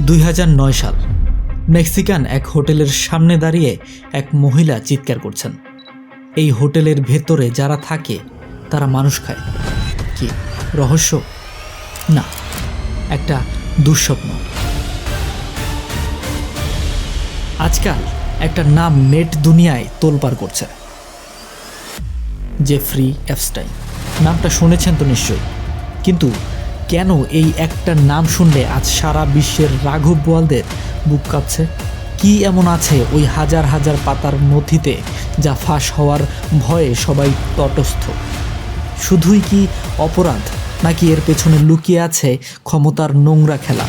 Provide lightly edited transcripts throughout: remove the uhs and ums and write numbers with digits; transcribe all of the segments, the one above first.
2009 সাল। মেক্সিকান এক হোটেলের সামনে দাঁড়িয়ে এক মহিলা চিৎকার করছেন, এই হোটেলের ভেতরে যারা থাকে তারা মানুষ খায়। কি রহস্য? না, একটা দুঃস্বপ্ন। আজকাল একটা নাম নেট দুনিয়ায় তোলপাড় করছে, জেফ্রি এপস্টাইন। নামটা শুনেছেন তো নিশ্চয়ই, কিন্তু কেন এই একটা নাম শুনলে আজ সারা বিশ্বের রাঘব বোয়ালদের বুক কাঁপছে? কি এমন আছে ওই হাজার হাজার পাতার নথিতে যা ফাঁস হওয়ার ভয়ে সবাই তটস্থ? শুধুই কি অপরাধ, নাকি এর পেছনে লুকিয়ে আছে ক্ষমতার নোংরা খেলা?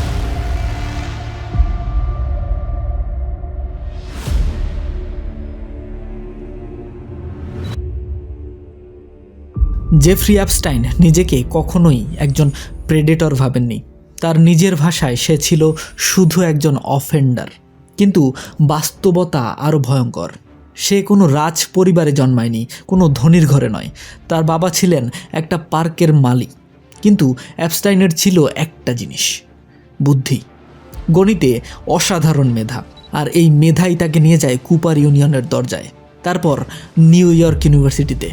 জেফ্রি এপস্টাইন নিজেকে কখনোই একজন প্রেডেটর ভাবেননি। তার নিজের ভাষায় সে ছিল শুধু একজন অফেন্ডার। কিন্তু বাস্তবতা আরও ভয়ঙ্কর। সে কোনো রাজ পরিবারে জন্মায়নি, কোনো ধনীর ঘরে নয়। তার বাবা ছিলেন একটা পার্কের মালিক। কিন্তু এপস্টাইনের ছিল একটা জিনিস, বুদ্ধি। গণিতে অসাধারণ মেধা, আর এই মেধাই তাকে নিয়ে যায় কুপার ইউনিয়নের দরজায়, তারপর নিউ ইয়র্ক ইউনিভার্সিটিতে।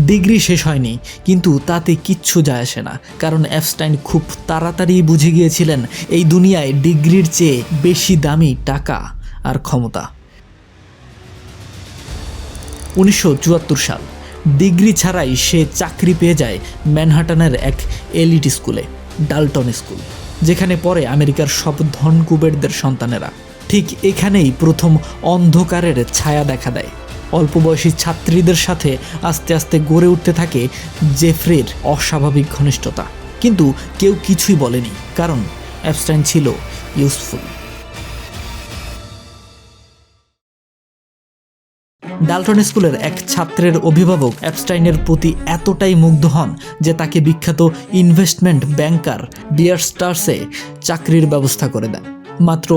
ডিগ্রি শেষ হয়নি, কিন্তু তাতে কিচ্ছু যায় আসে না, কারণ এপস্টাইন খুব তাড়াতাড়ি বুঝে গিয়েছিলেন এই দুনিয়ায় ডিগ্রির চেয়ে বেশি দামি টাকা আর ক্ষমতা। 1974 সাল। ডিগ্রি ছাড়াই সে চাকরি পেয়ে যায় ম্যানহাটানের এক এলিট স্কুলে, ডাল্টন স্কুল, যেখানে পড়ে আমেরিকার সব ধনকুবেরদের সন্তানেরা। ঠিক এখানেই প্রথম অন্ধকারের ছায়া দেখা দেয়। অল্প বয়সী ছাত্রীদের সাথে আস্তে আস্তে গড়ে উঠতে থাকে জেফ্রির অস্বাভাবিক ঘনিষ্ঠতা। কিন্তু কেউ কিছুই বলেনি, কারণ এপস্টাইন ছিল ইউজফুল। ডাল্টন স্কুলের এক ছাত্রের অভিভাবক এপস্টাইনের প্রতি এতটাই মুগ্ধ হন যে তাকে বিখ্যাত ইনভেস্টমেন্ট ব্যাংকার বিয়ার স্টার্সে চাকরির ব্যবস্থা করে দেন। মাত্র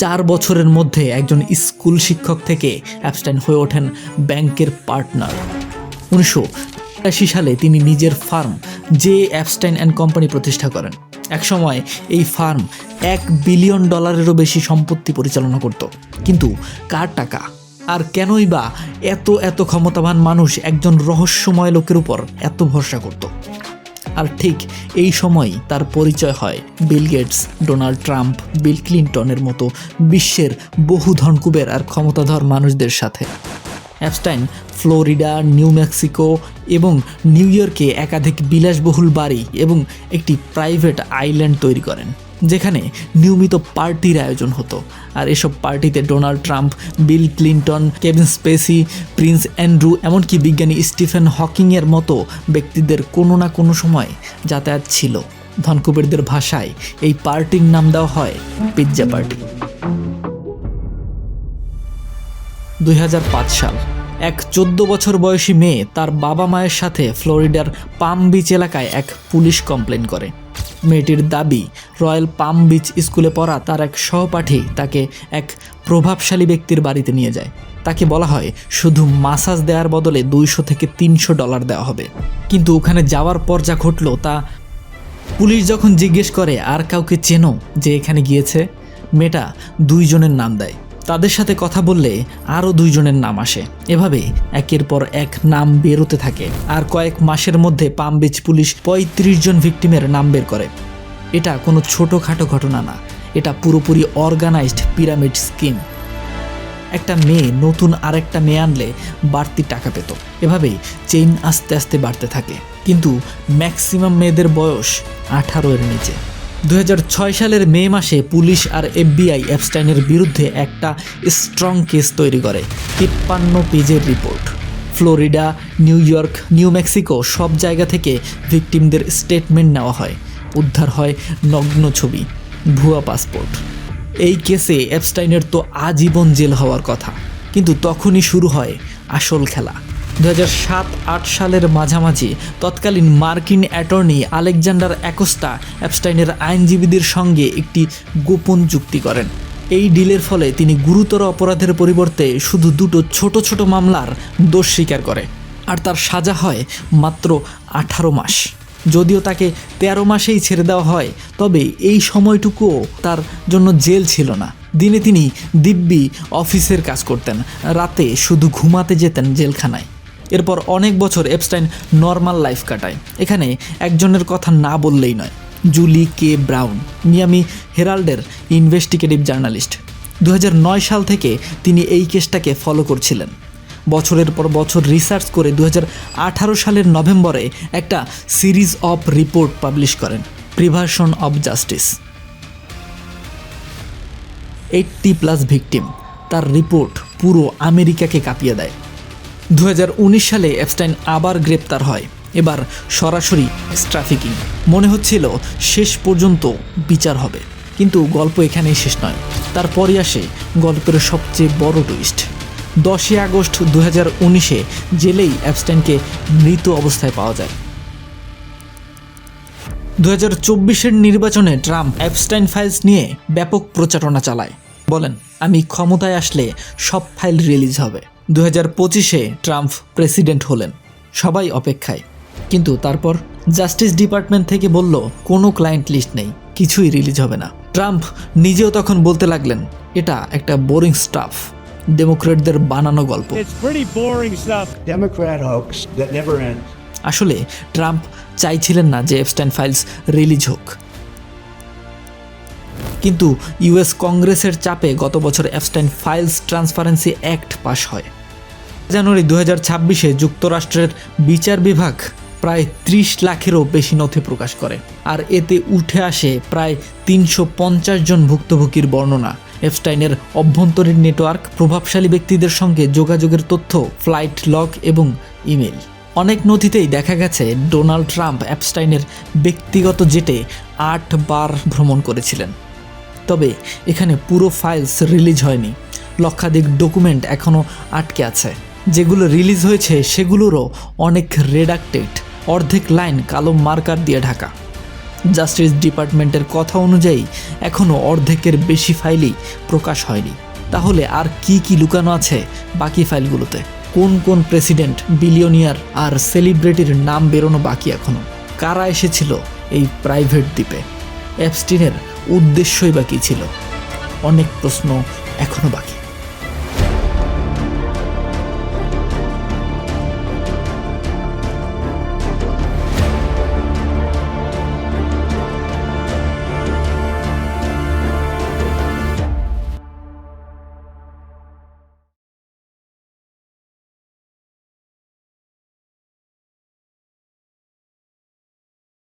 4 বছরের মধ্যে একজন স্কুল শিক্ষক থেকে এপস্টাইন হয়ে ওঠেন ব্যাংকের পার্টনার। 1980 সালে তিনি নিজের farm J Epstein and company প্রতিষ্ঠা করেন। একসময় এই ফার্ম $1 বিলিয়ন বেশি সম্পত্তি পরিচালনা করত। কিন্তু কার টাকা? আর কেনই বা এত ক্ষমতাবান মানুষ একজন রহস্যময় লোকের উপর এত ভরসা করত? আর ঠিক এই সময়ই তার পরিচয় হয় বিল গেটস, ডোনাল্ড ট্রাম্প, বিল ক্লিন্টনের মতো বিশ্বের বহু ধনকুবের আর ক্ষমতাধর মানুষদের সাথে। এপস্টাইন ফ্লোরিডা, নিউ মেক্সিকো এবং নিউ ইয়র্কে একাধিক বিলাসবহুল বাড়ি এবং একটি প্রাইভেট আইল্যান্ড তৈরি করেন, যেখানে নিয়মিত পার্টির আয়োজন হতো। আর এসব পার্টিতে Donald Trump, Bill Clinton, Kevin Spacey, Prince Andrew, এমনকি বিজ্ঞানী স্টিফেন হকিংয়ের মতো ব্যক্তিদের কোনো না কোনো সময় যাতায়াত ছিল। ধনকুবেরদের ভাষায় এই পার্টির নাম দেওয়া হয় পিৎজা পার্টি। 2005 সাল। এক 14 বছর বয়সী মেয়ে তার বাবা মায়ের সাথে ফ্লোরিডার পাম বিচ এলাকায় এক পুলিশ কমপ্লেন করে। মেয়েটির দাবি, রয়্যাল পাম বিচ স্কুলে পড়া তার এক সহপাঠী তাকে এক প্রভাবশালী ব্যক্তির বাড়িতে নিয়ে যায়। তাকে বলা হয় শুধু মাসাজ দেওয়ার বদলে $200 থেকে $300 দেওয়া হবে। কিন্তু ওখানে যাওয়ার পর যা ঘটলো তা, পুলিশ যখন জিজ্ঞেস করে আর কাউকে চেনো যে এখানে গিয়েছে, মেয়েটা 2 জনের নাম দেয়। তাদের সাথে কথা বললে আরও 2 জনের নাম আসে। এভাবে একের পর এক নাম বেরোতে থাকে। আর কয়েক মাসের মধ্যে পাম বিচ পুলিশ 35 জন ভিকটিমের নাম বের করে। এটা কোনো ছোটোখাটো ঘটনা না, এটা পুরোপুরি অর্গানাইজড পিরামিড স্কিম। একটা মেয়ে নতুন আরেকটা মেয়ে আনলে বাড়তি টাকা পেত। এভাবেই চেইন আস্তে আস্তে বাড়তে থাকে। কিন্তু ম্যাক্সিমাম মেয়েদের বয়স 18 এর নিচে। 2006 সালের মে মাসে পুলিশ আর FBI এপস্টাইনের বিরুদ্ধে একটা স্ট্রং কেস তৈরি করে। 53 পেজের report. Florida, new York, new Mexico সব জায়গা থেকে ভিকটিমদের স্টেটমেন্ট নেওয়া হয়। উদ্ধার হয় নগ্ন ছবি, ভুয়া পাসপোর্ট। এই কেসে এপস্টাইনের তো আজীবন জেল হওয়ার কথা। কিন্তু তখনই শুরু হয় আসল খেলা। 2007-8 সালের মাঝামাঝি তৎকালীন মার্কিন অ্যাটর্নি আলেকজান্ডার অ্যাকোস্টা এপস্টাইনের আইনজীবীদের সঙ্গে একটি গোপন চুক্তি করেন। এই ডিলের ফলে তিনি গুরুতর অপরাধের পরিবর্তে শুধু 2 ছোট মামলার দোষ স্বীকার করে, আর তার সাজা হয় মাত্র 18 মাস। যদিও তাকে 13 মাসেই ছেড়ে দেওয়া হয়, তবে এই সময়টুকুও তার জন্য জেল ছিল না। দিনে তিনি দিব্যি অফিসের কাজ করতেন, রাতে শুধু ঘুমাতে যেতেন জেলখানায়। এরপর অনেক বছর এপস্টাইন নর্মাল লাইফ কাটায়। এখানে একজনের কথা না বললেই নয়, জুলি কে ব্রাউন, মিয়ামি হেরাল্ডের ইনভেস্টিগেটিভ জার্নালিস্ট। 2009 সাল থেকে তিনি এই কেসটাকে ফলো করছিলেন। বছরের পর বছর রিসার্চ করে 2018 সালের নভেম্বরে একটা সিরিজ অফ রিপোর্ট পাবলিশ করেন, প্রিভার্সন অফ জাস্টিস। 80+ ভিকটিম। তার রিপোর্ট পুরো আমেরিকাকে কাঁপিয়ে দেয়। 2019 সালে এপস্টাইন আবার গ্রেপ্তার হয়, এবার সরাসরি ট্রাফিকিং। মনে হচ্ছিল শেষ পর্যন্ত বিচার হবে, কিন্তু গল্প এখানেই শেষ নয়। তারপরই আসে গল্পের সবচেয়ে বড় টুইস্ট। 10 আগস্ট 2019-এ জেলেই এপস্টাইনকে মৃত অবস্থায় পাওয়া যায়। 2024-এর নির্বাচনে ট্রাম্প এপস্টাইন ফাইলস নিয়ে ব্যাপক প্রচারণা চালায়। বলেন, আমি ক্ষমতায় আসলে সব ফাইল রিলিজ হবে। 2025-এ ট্রাম্প প্রেসিডেন্ট হলেন, সবাই অপেক্ষায়। কিন্তু তারপর জাস্টিস ডিপার্টমেন্ট থেকে বলল কোনো ক্লায়েন্ট লিস্ট নেই, কিছুই রিলিজ হবে না। ট্রাম্প নিজেও তখন বলতে লাগলেন, এটা একটা বোরিং স্টাফ, ডেমোক্রেটদের বানানো গল্প। আসলে ট্রাম্প চাইছিলেন না যে এপস্টাইন ফাইলস রিলিজ হোক, কিন্তু ইউএস কংগ্রেসের চাপে গত বছর এপস্টাইন ফাইলস ট্রান্সপারেন্সি অ্যাক্ট পাশ হয়। জানুয়ারি 2026-এ যুক্তরাষ্ট্রের বিচার বিভাগ প্রায় 30 লাখেরও বেশি নথি প্রকাশ করে, আর এতে উঠে আসে প্রায় 350 জন ভুক্তভোগীর বর্ণনা, এপস্টাইনের অভ্যন্তরীণ নেটওয়ার্ক, প্রভাবশালী ব্যক্তিদের সঙ্গে যোগাযোগের তথ্য, ফ্লাইট লগ এবং ইমেল। অনেক নথিতেই দেখা গেছে ডোনাল্ড ট্রাম্প এপস্টাইনের ব্যক্তিগত জেটে 8 বার ভ্রমণ করেছিলেন। তবে এখানে পুরো ফাইলস রিলিজ হয়নি, লক্ষাধিক ডকুমেন্ট এখনও আটকে আছে। যেগুলো রিলিজ হয়েছে সেগুলোরও অনেক রেডাক্টেড, অর্ধেক লাইন কালো মার্কার দিয়ে ঢাকা। জাস্টিস ডিপার্টমেন্টের কথা অনুযায়ী এখনও অর্ধেকের বেশি ফাইলই প্রকাশ হয়নি। তাহলে আর কি কি লুকানো আছে বাকি ফাইলগুলোতে? কোন কোন প্রেসিডেন্ট, বিলিয়নিয়ার আর সেলিব্রিটির নাম বেরোনো বাকি এখনও? কারা এসেছিল এই প্রাইভেট দ্বীপে? এপস্টাইনের উদ্দেশ্যই বা কী ছিল? অনেক প্রশ্ন এখনও বাকি।